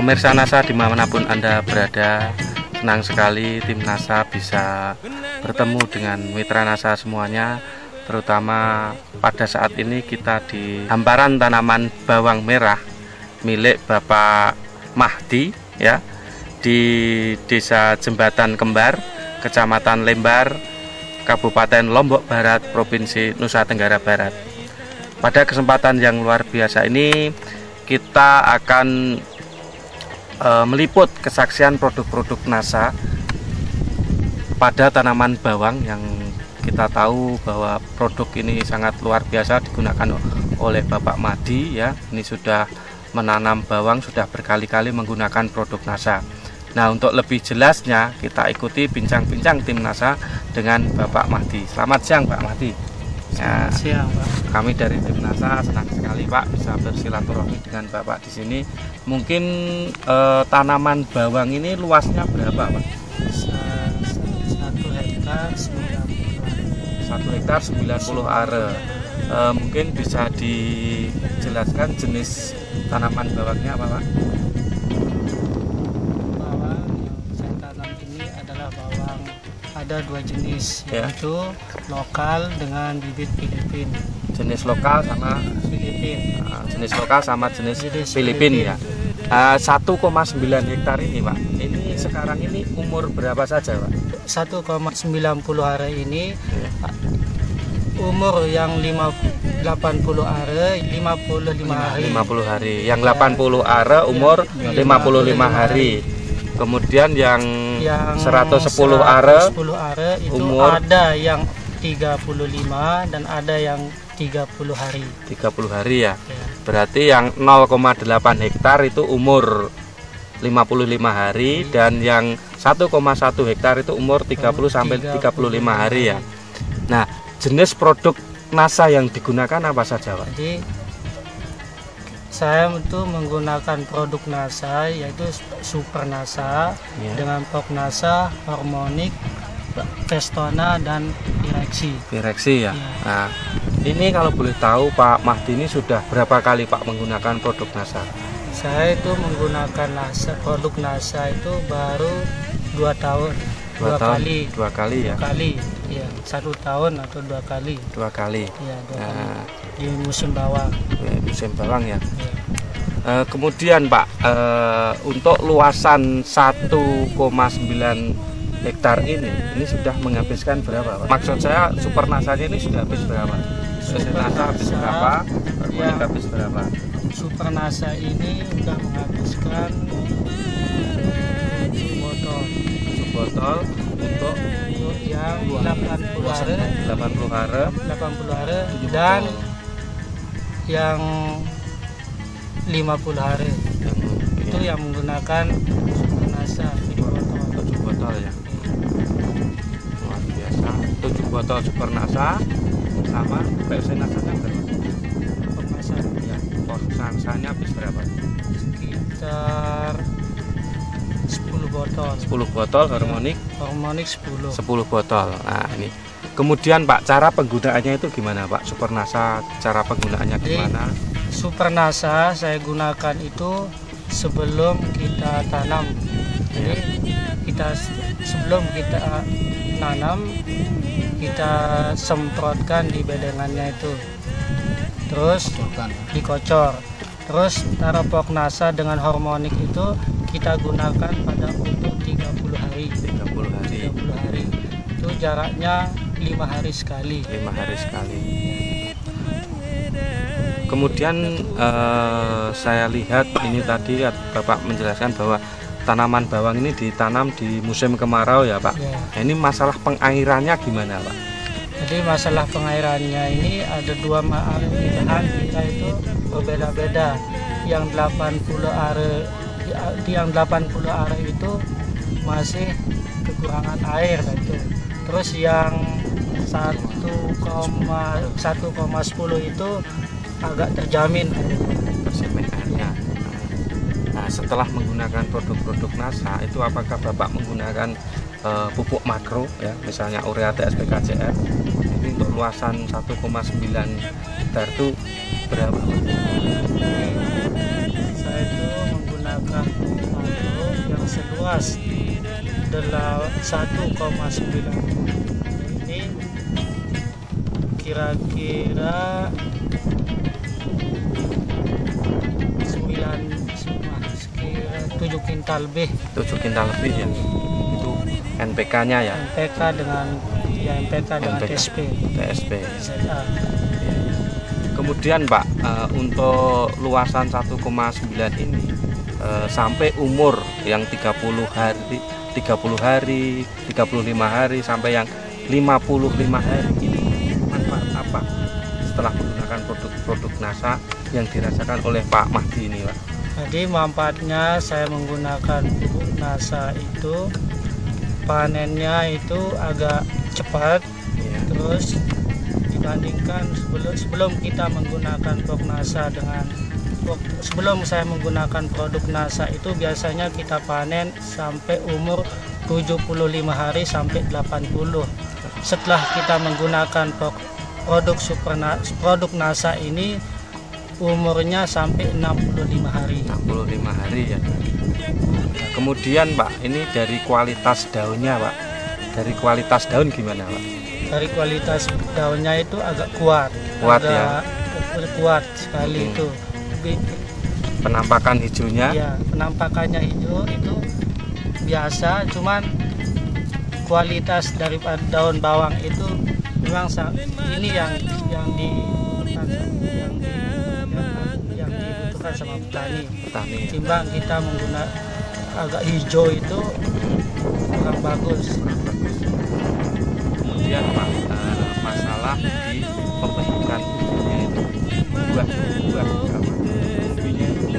Pemirsa NASA dimanapun Anda berada, senang sekali tim NASA bisa bertemu dengan mitra NASA semuanya. Terutama pada saat ini kita di hamparan tanaman bawang merah milik Bapak Mahdi ya, di Desa Jembatan Kembar, Kecamatan Lembar, Kabupaten Lombok Barat, Provinsi Nusa Tenggara Barat. Pada kesempatan yang luar biasa ini kita akan meliput kesaksian produk-produk NASA pada tanaman bawang yang kita tahu bahwa produk ini sangat luar biasa digunakan oleh Bapak Mahdi ya. Ini sudah menanam bawang, sudah berkali-kali menggunakan produk NASA. Nah, untuk lebih jelasnya kita ikuti bincang-bincang tim NASA dengan Bapak Mahdi. Selamat siang Pak Mahdi. Ya, selamat siang Pak. Kami dari tim NASA senang sekali Pak bisa bersilaturahmi dengan Bapak di sini. Mungkin tanaman bawang ini luasnya berapa Pak? 1 hektar 90 are. Mungkin bisa dijelaskan jenis tanaman bawangnya apa Pak? Bawang yang saya tanam ini adalah bawang, ada 2 jenis, Ya. yaitu lokal dengan bibit Filipin. Jenis lokal sama Filipin. jenis lokal sama jenis Jenis Filipin Filipin. ya. 1,9 hektar ini Pak. Ini sekarang ini umur berapa saja Pak? 1,90 are ini Ya. umur yang 80 are 55 hari. 50 hari. Yang 80 are umur 55 hari. Kemudian yang 110 are 110 are itu umur ada yang 35 dan ada yang 30 hari. 30 hari ya. Ya. Berarti yang 0,8 hektar itu umur 55 hari dan yang 1,1 hektar itu umur 30 sampai 35 hari ya. Nah, jenis produk NASA yang digunakan apa saja Pak? Jadi saya itu menggunakan produk NASA yaitu Super NASA Ya. dengan Pok NASA, Harmonic, Vestona dan Pireksi. Pireksi ya. Ya. Nah, ini kalau boleh tahu Pak Mahdi ini sudah berapa kali Pak menggunakan produk NASA? Saya itu menggunakan NASA, produk NASA itu baru 2 tahun. Dua kali. 2 kali ya. 2 kali. Ya, 1 tahun atau 2 kali. 2 kali. Ya, 2 kali. Nah, Di musim bawang. musim bawang ya. Ya. Kemudian Pak, untuk luasan 1,9 hektar ini sudah menghabiskan berapa Pak? Maksud saya Super NASA ini sudah habis berapa? Super NASA habis NASA, berapa? Harmonic ya. habis berapa? Super NASA ini sudah menghabiskan 7 botol. 7 botol untuk Yang 80 are 80 are 80 are dan yang 50 are itu yang menggunakan Super NASA 7 botol. 7 botol ya. Luar biasa. 7 botol Super NASA sama PVC NASA-nya berapa? Pok NASA Ya, porsinya habis berapa? sekitar 10 botol. 10 botol Harmonic, Harmonic 10. 10 botol. Nah, ini. Kemudian Pak, cara penggunaannya itu gimana Pak? Super NASA, cara penggunaannya Jadi, gimana? Super NASA saya gunakan itu sebelum kita tanam. Jadi sebelum kita nanam kita semprotkan di bedengannya itu. Terus dikocor. Terus taruh Pok NASA dengan Harmonic itu kita gunakan pada untuk 30 hari. 30 hari. 30 hari. Itu jaraknya 5 hari sekali. 5 hari sekali. Kemudian saya lihat ini tadi Bapak menjelaskan bahwa tanaman bawang ini ditanam di musim kemarau ya Pak. Ya. Nah, ini masalah pengairannya gimana Pak? Jadi masalah pengairannya ini ada 2 pilihan kita itu berbeda-beda. Yang 80 are yang 80 are itu masih kekurangan air itu. Terus yang 1,10 itu agak terjamin. Terjamin airnya. Nah, setelah menggunakan produk-produk NASA itu apakah Bapak menggunakan pupuk makro ya, misalnya urea TSP KCR ini untuk luasan 1,9 hektar itu berapa? Saya itu menggunakan seluas 1,9 ini kira-kira 7 kintal lebih. 7 kintal lebih ya. Itu NPK-nya ya. NPK dengan TSP. ZA. Kemudian Pak, untuk luasan 1,9 ini sampai umur yang 30 hari, 35 hari sampai yang 55 hari ini manfaat apa setelah menggunakan produk NASA yang dirasakan oleh Pak Mahdi ini, Pak? Jadi manfaatnya saya menggunakan pupuk NASA itu panennya itu agak cepat, Ya. terus dibandingkan sebelum kita menggunakan produk NASA sebelum saya menggunakan produk NASA itu biasanya kita panen sampai umur 75 hari sampai 80. Setelah kita menggunakan produk NASA ini umurnya sampai 65 hari. 65 hari ya. Kemudian Pak, ini dari kualitas daunnya Pak. Dari kualitas daun gimana Pak? Dari kualitas daunnya itu agak kuat. Kuat sekali itu. Penampakan hijaunya? Ya, penampakannya hijau itu biasa, cuman kualitas dari daun bawang itu memang ini yang dibutuhkan sama petani. Timbang kita menggunakan agak hijau itu kurang bagus. Kemudian Pak, masalah di pembentukan umbinya itu buah umbinya itu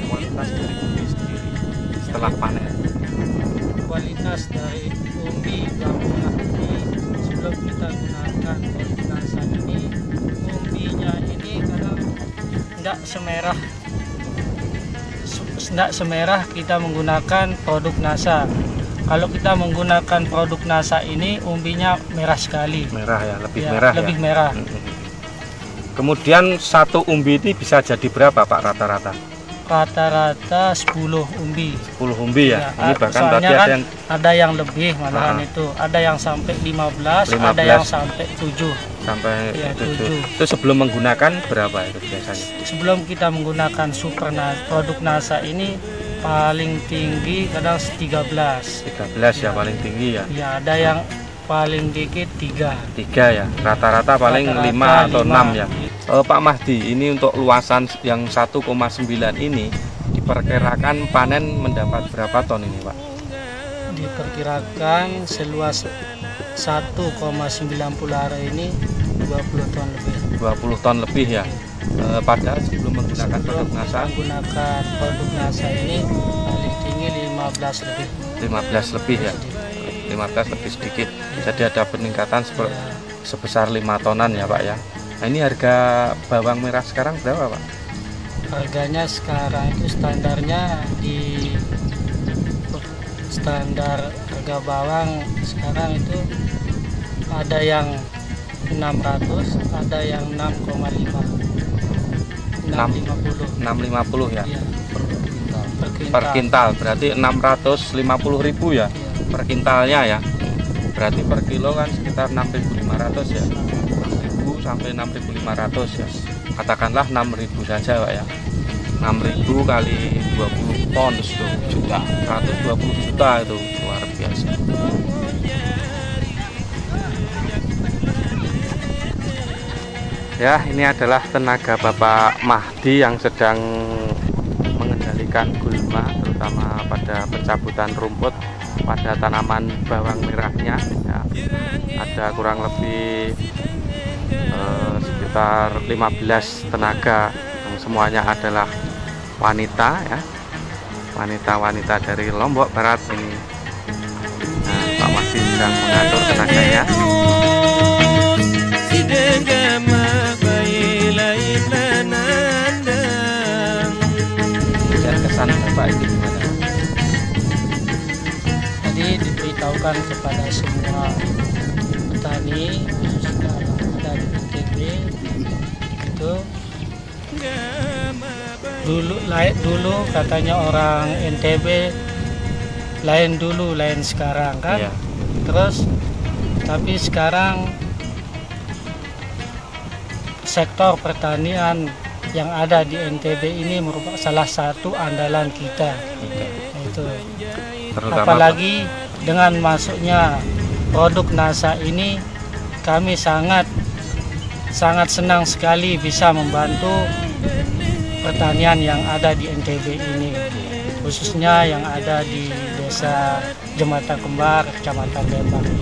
kualitas dari umbi sendiri setelah panen. Kualitas dari umbi sebelum kita gunakan produk NASA ini, umbinya ini kadang tidak semerah kita menggunakan produk NASA. Kalau kita menggunakan produk NASA ini umbinya merah sekali. Merah ya, lebih merah. Kemudian satu umbi ini bisa jadi berapa Pak rata-rata? Rata-rata 10 umbi. 10 umbi ya. Ini bahkan tadi kan ada yang lebih malahan itu. Ada yang sampai 15, ada yang sampai 7. Sampai ya, 7. Itu sebelum menggunakan berapa itu biasanya? Sebelum kita menggunakan produk NASA ini paling tinggi kadang 13 ya, paling tinggi ya. Ya, ada yang paling dikit 3 ya. Rata-rata paling 5 atau 6 ya. Pak Mahdi, ini untuk luasan yang 1,9 ini diperkirakan panen mendapat berapa ton ini Pak? Diperkirakan seluas 1,90 are ini 20 ton lebih. 20 ton lebih ya. Padahal sebelum menggunakan produk NASA ini paling tinggi 15 lebih. 15 lebih ya. 15 lebih sedikit. Jadi ada peningkatan sebesar 5 tonan ya Pak ya. Nah, ini harga bawang merah sekarang berapa Pak? Harganya sekarang itu standarnya standar harga bawang sekarang itu ada yang 600, ada yang 6,50 ya. Iya. Per kintal berarti 650.000 ya. Per kintalnya ya. Berarti per kilo kan sekitar 6.500 ya. 6.000 sampai 6.500 ya. Katakanlah 6.000 saja Pak ya. 6.000 kali 20 ton itu juta. 120 juta itu luar biasa. Ya, ini adalah tenaga Bapak Mahdi yang sedang mengendalikan gulma, terutama pada pencabutan rumput pada tanaman bawang merahnya. Ya, ada kurang lebih sekitar 15 tenaga yang semuanya adalah wanita ya, wanita-wanita dari Lombok Barat ini. Nah, Pak Mahdi sedang mengatur tenaganya. Dan kesan Bapak ini gimana? Jadi diberitahukan kepada semua petani khususnya ada di NTB itu dulu katanya orang NTB lain dulu, lain sekarang kan. Iya. Terus tapi sekarang sektor pertanian yang ada di NTB ini merupakan salah satu andalan kita. Itu Terutama apalagi dengan masuknya produk NASA ini, kami sangat senang sekali bisa membantu pertanian yang ada di NTB ini, khususnya yang ada di Desa Jembatan Kembar, Kecamatan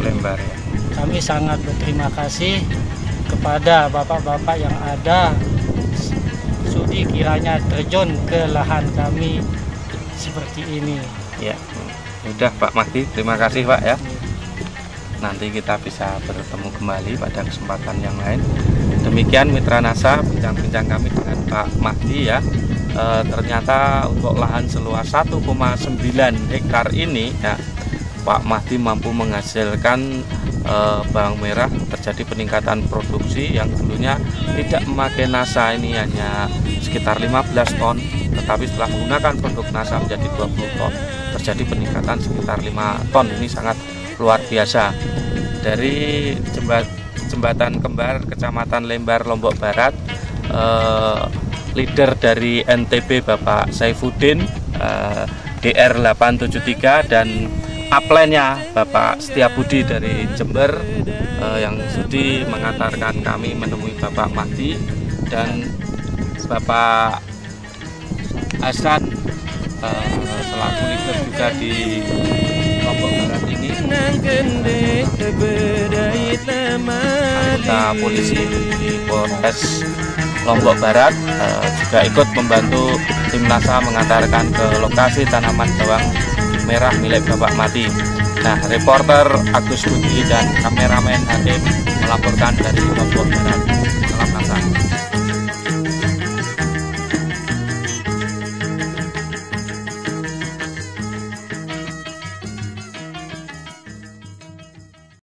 Lembar ya. Kami sangat berterima kasih kepada bapak-bapak yang ada sudi kiranya terjun ke lahan kami seperti ini. Ya, udah Pak Mahdi, terima kasih Pak ya. Nanti kita bisa bertemu kembali pada kesempatan yang lain. Demikian Mitra NASA, bincang-bincang kami dengan Pak Mahdi ya. Ternyata untuk lahan seluas 1,9 hektar ini ya, Pak Mahdi mampu menghasilkan bawang merah. Terjadi peningkatan produksi yang dulunya tidak memakai NASA, ini hanya sekitar 15 ton, tetapi setelah menggunakan produk NASA menjadi 20 ton, terjadi peningkatan sekitar 5 ton. Ini sangat luar biasa. Dari Jembatan Kembar, Kecamatan Lembar, Lombok Barat, leader dari NTB Bapak Saifuddin, DR 873, dan upline-nya Bapak Setiabudi dari Jember, yang sudi mengantarkan kami menemui Bapak Mahdi, dan Bapak Hasan selaku leader juga di Lombok Barat ini, anggota polisi di Polres Lombok Barat, juga ikut membantu tim NASA mengantarkan ke lokasi tanaman bawang merah milik Bapak Mahdi. Nah, reporter Agus Budi dan kameramen Hadim melaporkan dari Lombok Barat. Salam